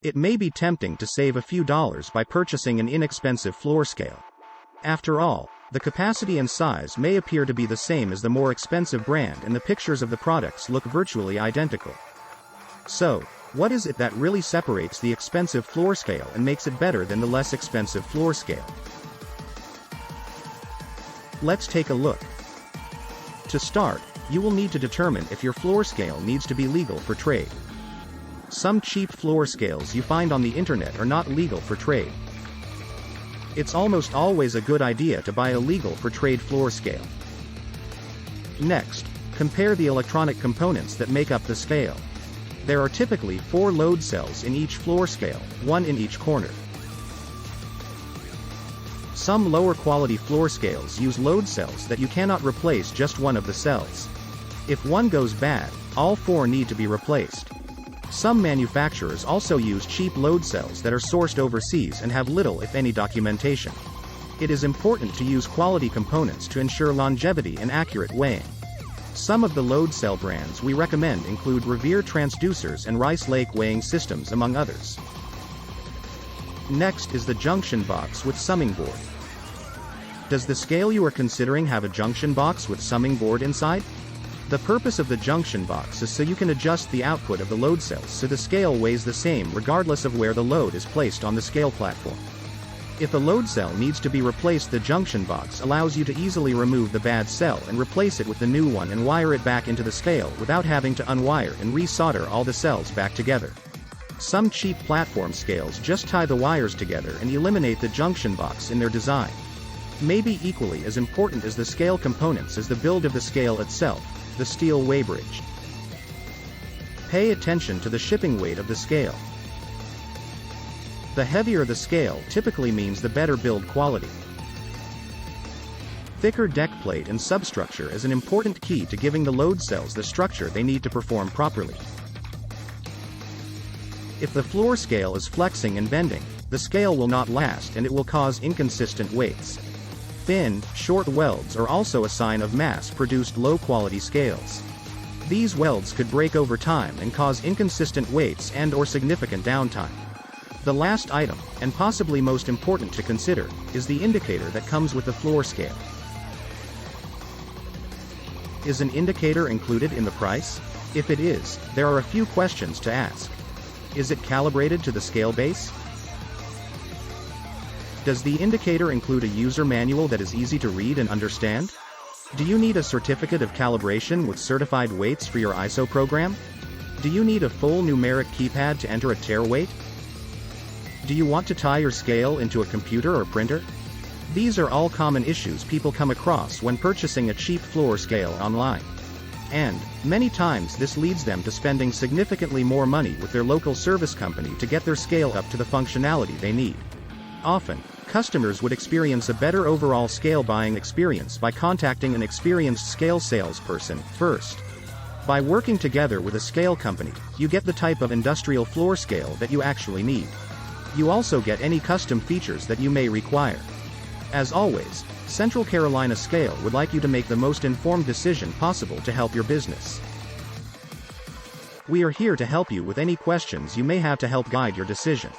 It may be tempting to save a few dollars by purchasing an inexpensive floor scale. After all, the capacity and size may appear to be the same as the more expensive brand and the pictures of the products look virtually identical. So, what is it that really separates the expensive floor scale and makes it better than the less expensive floor scale? Let's take a look. To start, you will need to determine if your floor scale needs to be legal for trade. Some cheap floor scales you find on the internet are not legal for trade. It's almost always a good idea to buy a legal for trade floor scale. Next, compare the electronic components that make up the scale. There are typically 4 load cells in each floor scale, 1 in each corner. Some lower quality floor scales use load cells that you cannot replace just one of the cells. If one goes bad, all 4 need to be replaced. Some manufacturers also use cheap load cells that are sourced overseas and have little if any documentation. It is important to use quality components to ensure longevity and accurate weighing. Some of the load cell brands we recommend include Revere Transducers and Rice Lake weighing systems, among others. Next is the Junction Box with summing board. Does the scale you are considering have a junction box with summing board inside? The purpose of the junction box is so you can adjust the output of the load cells so the scale weighs the same regardless of where the load is placed on the scale platform. If a load cell needs to be replaced, the junction box allows you to easily remove the bad cell and replace it with the new one and wire it back into the scale without having to unwire and resolder all the cells back together. Some cheap platform scales just tie the wires together and eliminate the junction box in their design. Maybe equally as important as the scale components is the build of the scale itself, the steel weighbridge. Pay attention to the shipping weight of the scale. The heavier the scale typically means the better build quality. Thicker deck plate and substructure is an important key to giving the load cells the structure they need to perform properly. If the floor scale is flexing and bending, the scale will not last and it will cause inconsistent weights. Thin, short welds are also a sign of mass-produced low-quality scales. These welds could break over time and cause inconsistent weights and/or significant downtime. The last item, and possibly most important to consider, is the indicator that comes with the floor scale. Is an indicator included in the price? If it is, there are a few questions to ask. Is it calibrated to the scale base? Does the indicator include a user manual that is easy to read and understand? Do you need a certificate of calibration with certified weights for your ISO program? Do you need a full numeric keypad to enter a tare weight? Do you want to tie your scale into a computer or printer? These are all common issues people come across when purchasing a cheap floor scale online. And, many times this leads them to spending significantly more money with their local service company to get their scale up to the functionality they need. Often, customers would experience a better overall scale buying experience by contacting an experienced scale salesperson first. By working together with a scale company, you get the type of industrial floor scale that you actually need. You also get any custom features that you may require. As always, Central Carolina Scale would like you to make the most informed decision possible to help your business. We are here to help you with any questions you may have to help guide your decision.